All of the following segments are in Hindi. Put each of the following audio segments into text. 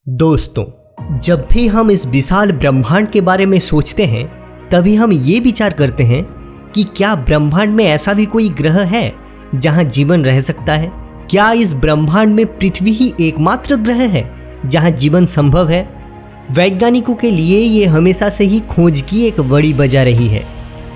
दोस्तों, जब भी हम इस विशाल ब्रह्मांड के बारे में सोचते हैं तभी हम ये विचार करते हैं कि क्या ब्रह्मांड में ऐसा भी कोई ग्रह है जहां जीवन रह सकता है। क्या इस ब्रह्मांड में पृथ्वी ही एकमात्र ग्रह है जहां जीवन संभव है। वैज्ञानिकों के लिए ये हमेशा से ही खोज की एक बड़ी वजह रही है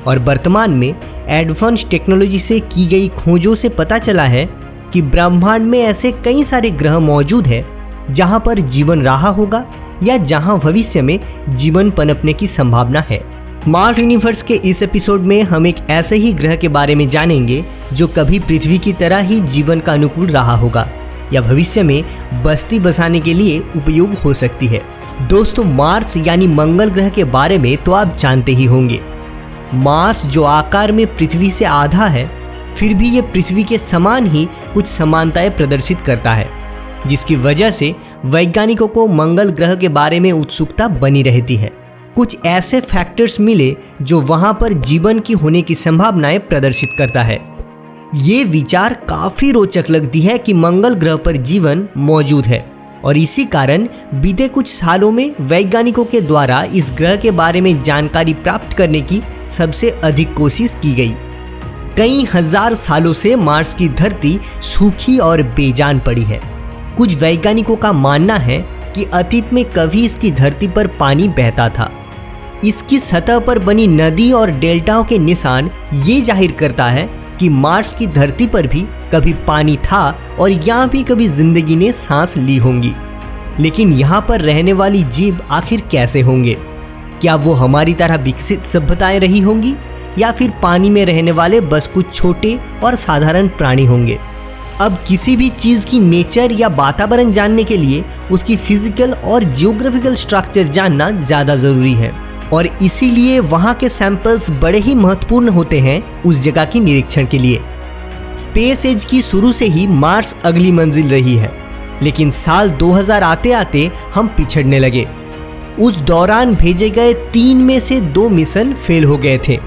और वर्तमान में एडवांस टेक्नोलॉजी से की गई खोजों से पता चला है कि ब्रह्मांड में ऐसे कई सारे ग्रह मौजूद हैं जहां पर जीवन रहा होगा या जहां भविष्य में जीवन पनपने की संभावना है। मार्स यूनिवर्स के इस एपिसोड में हम एक ऐसे ही ग्रह के बारे में जानेंगे जो कभी पृथ्वी की तरह ही जीवन का अनुकूल रहा होगा या भविष्य में बस्ती बसाने के लिए उपयोग हो सकती है। दोस्तों, मार्स यानी मंगल ग्रह के बारे में तो आप जानते ही होंगे। मार्स जो आकार में पृथ्वी से आधा है, फिर भी ये पृथ्वी के समान ही कुछ समानताएं प्रदर्शित करता है, जिसकी वजह से वैज्ञानिकों को मंगल ग्रह के बारे में उत्सुकता बनी रहती है। कुछ ऐसे फैक्टर्स मिले जो वहां पर जीवन की होने की संभावनाएं प्रदर्शित करता है। ये विचार काफी रोचक लगती है कि मंगल ग्रह पर जीवन मौजूद है और इसी कारण बीते कुछ सालों में वैज्ञानिकों के द्वारा इस ग्रह के बारे में जानकारी प्राप्त करने की सबसे अधिक कोशिश की गई। कई हजार सालों से मार्स की धरती सूखी और बेजान पड़ी है। कुछ वैज्ञानिकों का मानना है कि अतीत में कभी इसकी धरती पर पानी बहता था। इसकी सतह पर बनी नदी और डेल्टाओं के निशान ये जाहिर करता है कि मार्स की धरती पर भी कभी पानी था और यहाँ भी कभी जिंदगी ने सांस ली होंगी। लेकिन यहाँ पर रहने वाली जीव आखिर कैसे होंगे? क्या वो हमारी तरह विकसित सभ्यताएं रही होंगी या फिर पानी में रहने वाले बस कुछ छोटे और साधारण प्राणी होंगे? अब किसी भी चीज़ की नेचर या वातावरण जानने के लिए उसकी फिजिकल और जियोग्राफिकल स्ट्रक्चर जानना ज़्यादा ज़रूरी है और इसीलिए वहाँ के सैंपल्स बड़े ही महत्वपूर्ण होते हैं उस जगह की निरीक्षण के लिए। स्पेस एज की शुरू से ही मार्स अगली मंजिल रही है, लेकिन साल 2000 आते आते हम पिछड़ने लगे। उस दौरान भेजे गए 3 में से 2 मिशन फेल हो गए थे।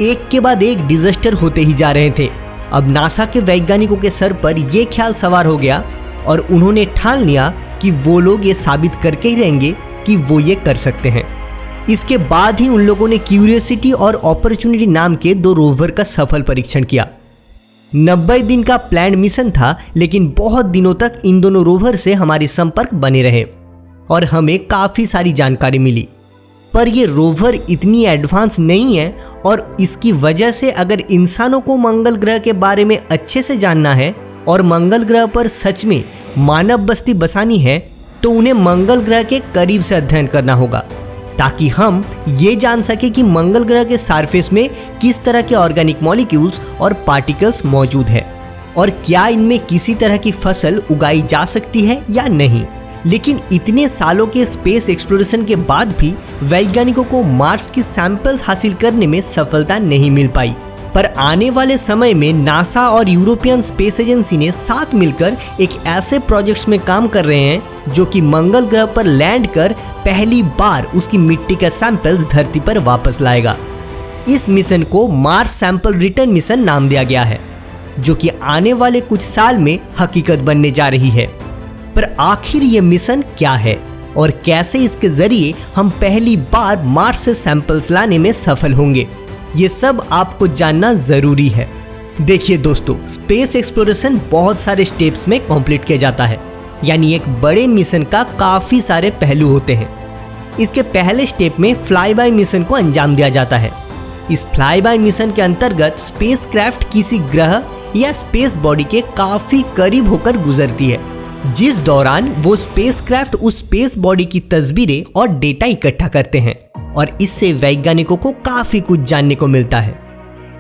एक के बाद एक डिजास्टर होते ही जा रहे थे। अब नासा के वैज्ञानिकों के सर पर यह ख्याल सवार हो गया और उन्होंने ठान लिया कि वो लोग ये साबित करके ही रहेंगे कि वो ये कर सकते हैं। इसके बाद ही उन लोगों ने क्यूरियोसिटी और अपॉर्चुनिटी नाम के 2 रोवर का सफल परीक्षण किया। 90 दिन का प्लान्ड मिशन था, लेकिन बहुत दिनों तक इन दोनों रोवर से हमारे संपर्क बने रहे और हमें काफ़ी सारी जानकारी मिली। पर ये रोवर इतनी एडवांस नहीं है और इसकी वजह से अगर इंसानों को मंगल ग्रह के बारे में अच्छे से जानना है और मंगल ग्रह पर सच में मानव बस्ती बसानी है तो उन्हें मंगल ग्रह के करीब से अध्ययन करना होगा, ताकि हम ये जान सके कि मंगल ग्रह के सरफेस में किस तरह के ऑर्गेनिक मॉलिक्यूल्स और पार्टिकल्स मौजूद है और क्या इनमें किसी तरह की फसल उगाई जा सकती है या नहीं। लेकिन इतने सालों के स्पेस एक्सप्लोरेशन के बाद भी वैज्ञानिकों को मार्स की सैंपल्स हासिल करने में सफलता नहीं मिल पाई। पर आने वाले समय में नासा और यूरोपियन स्पेस एजेंसी ने साथ मिलकर एक ऐसे प्रोजेक्ट्स में काम कर रहे हैं जो कि मंगल ग्रह पर लैंड कर पहली बार उसकी मिट्टी का सैंपल्स धरती पर वापस लाएगा। इस मिशन को मार्स सैंपल रिटर्न मिशन नाम दिया गया है, जो कि आने वाले कुछ साल में हकीकत बनने जा रही है। पर आखिर ये मिशन क्या है और कैसे इसके जरिए हम पहली बार मार्स से सैंपल्स लाने में सफल होंगे, ये सब आपको जानना जरूरी है। देखिए दोस्तों, स्पेस एक्सप्लोरेशन बहुत सारे स्टेप्स में कंप्लीट किया जाता है, यानी एक बड़े मिशन का काफी सारे पहलू होते हैं। इसके पहले स्टेप में फ्लाई बाय मिशन को अंजाम दिया जाता है। इस फ्लाई बाय मिशन के अंतर्गत स्पेसक्राफ्ट किसी ग्रह या स्पेस बॉडी के काफी करीब होकर गुजरती है, जिस दौरान वो स्पेसक्राफ्ट उस स्पेस बॉडी की तस्वीरें और डेटा इकट्ठा करते हैं और इससे वैज्ञानिकों को काफी कुछ जानने को मिलता है।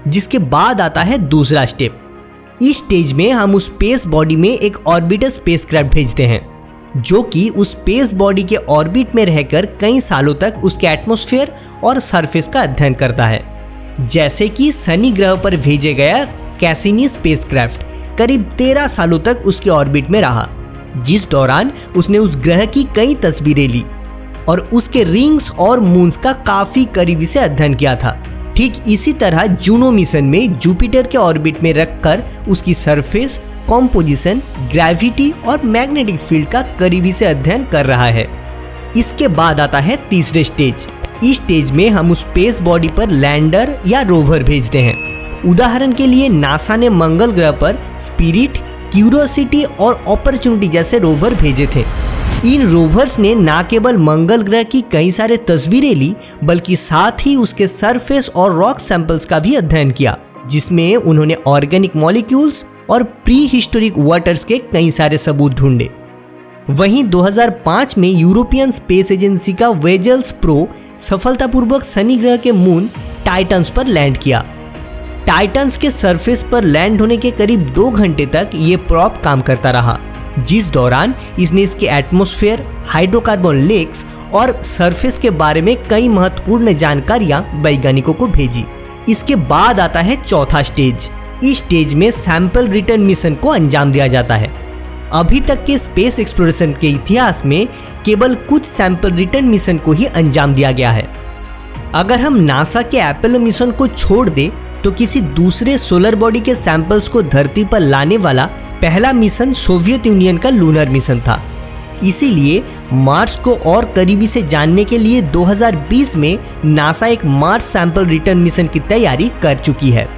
जिसके बाद आता है दूसरा स्टेप। इस स्टेज में हम उस स्पेस बॉडी में एक ऑर्बिटर स्पेसक्राफ्ट भेजते हैं, जो कि उस स्पेस बॉडी के ऑर्बिट में रहकर कई सालों तक उसके एटमॉस्फेयर और सरफेस का अध्ययन करता है। जैसे कि शनि ग्रह पर भेजे गया कैसिनी स्पेसक्राफ्ट करीब 13 सालों तक उसके ऑर्बिट में रहा, जिस दौरान उसने उस ग्रह की कई तस्वीरें ली और उसके रिंग्स और मून्स का काफी करीबी से अध्ययन किया था। ठीक इसी तरह जूनो मिशन में जुपिटर के ऑर्बिट में रखकर उसकी सरफेस, कॉम्पोजिशन, ग्रेविटी और मैग्नेटिक फील्ड का करीबी से अध्ययन कर रहा है। इसके बाद आता है तीसरे स्टेज। इस स्टेज में हम उस स्पेस बॉडी पर लैंडर या रोवर भेजते हैं। उदाहरण के लिए नासा ने मंगल ग्रह पर स्पिरिट, क्यूरियोसिटी और अपॉर्चुनिटी जैसे रोवर भेजे थे। इन रोवर्स ने न केवल मंगल ग्रह की कई सारे तस्वीरें ली, बल्कि साथ ही उसके सरफेस और रॉक सैंपल्स का भी अध्ययन किया, जिसमें उन्होंने ऑर्गेनिक मॉलिक्यूल्स और प्री हिस्टोरिक वाटर्स के कई सारे सबूत ढूंढे। वहीं 2005 में यूरोपियन स्पेस एजेंसी का वेजल्स प्रो सफलतापूर्वक शनि ग्रह के मून टाइटन्स पर लैंड किया। टाइटन्स के सरफेस पर लैंड होने के करीब 2 घंटे तक ये प्रॉप काम करता रहा, जिस दौरान इसने इसके एटमॉस्फेयर, हाइड्रोकार्बन लेक्स और सरफेस के बारे में कई महत्वपूर्ण जानकारियां वैज्ञानिकों को भेजी। इसके बाद आता है चौथा स्टेज। इस स्टेज में सैंपल रिटर्न मिशन को अंजाम दिया जाता है। अभी तक के स्पेस एक्सप्लोरेशन के इतिहास में केवल कुछ सैंपल रिटर्न मिशन को ही अंजाम दिया गया है। अगर हम नासा के अपोलो मिशन को छोड़ दे तो किसी दूसरे सोलर बॉडी के सैंपल्स को धरती पर लाने वाला पहला मिशन सोवियत यूनियन का लूनर मिशन था। इसीलिए मार्स को और करीबी से जानने के लिए 2020 में नासा एक मार्स सैंपल रिटर्न मिशन की तैयारी कर चुकी है,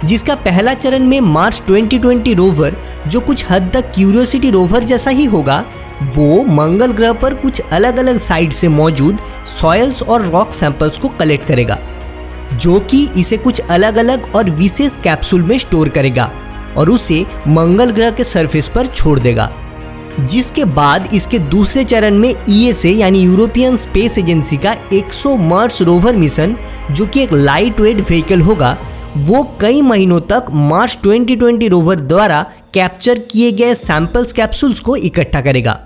जिसका पहला चरण में मार्स 2020 रोवर, जो कुछ हद तक क्यूरियोसिटी रोवर जैसा ही होगा, वो मंगल ग्रह पर कुछ अलग अलग साइट से मौजूद सॉइल्स और रॉक सैंपल्स को कलेक्ट करेगा, जो कि इसे कुछ अलग अलग और विशेष कैप्सूल में स्टोर करेगा और उसे मंगल ग्रह के सरफेस पर छोड़ देगा। जिसके बाद इसके दूसरे चरण में ईएसए यानी यूरोपियन स्पेस एजेंसी का 100 मार्स रोवर मिशन, जो कि एक लाइट वेट व्हीकल होगा, वो कई महीनों तक मार्स 2020 रोवर द्वारा कैप्चर किए गए सैंपल्स कैप्सूल्स को इकट्ठा करेगा,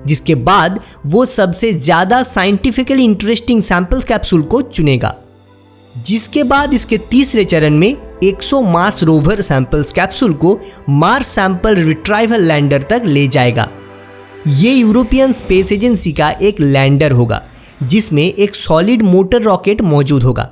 जिसके बाद वो सबसे ज्यादा साइंटिफिकली इंटरेस्टिंग सैंपल्स कैप्सूल को चुनेगा। जिसके बाद इसके तीसरे चरण में 100 मार्स रोवर सैंपल्स कैप्सूल को मार्स सैंपल रिट्राइवल लैंडर तक ले जाएगा। ये यूरोपियन स्पेस एजेंसी का एक लैंडर होगा, जिसमें एक सॉलिड मोटर रॉकेट मौजूद होगा।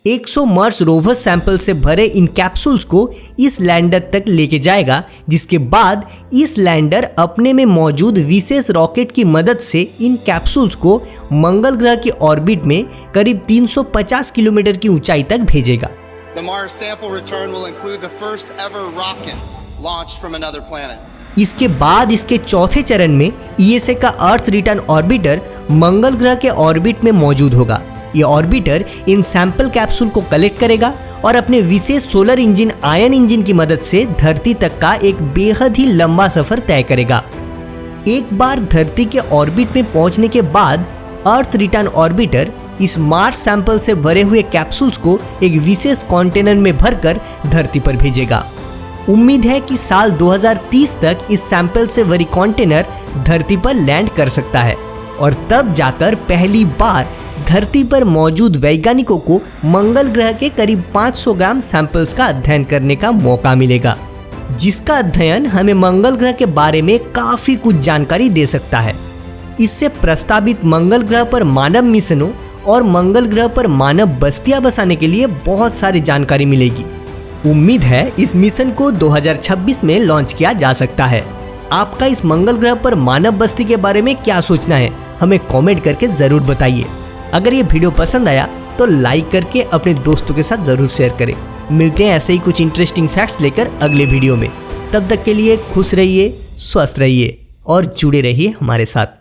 100 मार्स रोवर सैंपल से भरे इन कैप्सूल्स को इस लैंडर तक लेके जाएगा, जिसके बाद इस लैंडर अपने में मौजूद विशेष रॉकेट की मदद से इन कैप्सूल्स को मंगल ग्रह की ऑर्बिट में करीब 350 किलोमीटर की ऊंचाई तक भेजेगा। The Mars sample return will include the first ever rocket launched from another planet. इसके बाद इसके चौथे चरण में ईएसए का अर्थ रिटर्न ऑर्बिटर मंगल ग्रह के ऑर्बिट में मौजूद होगा। ये ऑर्बिटर इन सैंपल कैप्सूल को कलेक्ट करेगा और अपने विशेष सोलर इंजन आयन इंजन की मदद से धरती तक का एक बेहद ही लंबा सफर तय करेगा। एक बार धरती के ऑर्बिट में पहुंचने के बाद अर्थ रिटर्न ऑर्बिटर इस मार्स सैंपल से भरे हुए कैप्सूल्स को एक विशेष कंटेनर में भरकर धरती पर भेजेगा। उम्मीद है कि साल 2030 तक इस सैंपल से भरी कंटेनर धरती पर लैंड कर सकता है और तब जाकर पहली बार धरती पर मौजूद वैज्ञानिकों को मंगल ग्रह के करीब 500 ग्राम सैंपल्स का अध्ययन करने का मौका मिलेगा, जिसका अध्ययन हमें मंगल ग्रह के बारे में काफी कुछ जानकारी दे सकता है। इससे प्रस्तावित मंगल ग्रह पर मानव मिशनों और मंगल ग्रह पर मानव बस्तियां बसाने के लिए बहुत सारी जानकारी मिलेगी। उम्मीद है इस मिशन को 2026 में लॉन्च किया जा सकता है। आपका इस मंगल ग्रह पर मानव बस्ती के बारे में क्या सोचना है, हमें कमेंट करके जरूर बताइए। अगर ये वीडियो पसंद आया तो लाइक करके अपने दोस्तों के साथ जरूर शेयर करें। मिलते हैं ऐसे ही कुछ इंटरेस्टिंग फैक्ट्स लेकर अगले वीडियो में। तब तक के लिए खुश रहिए, स्वस्थ रहिए और जुड़े रहिए हमारे साथ।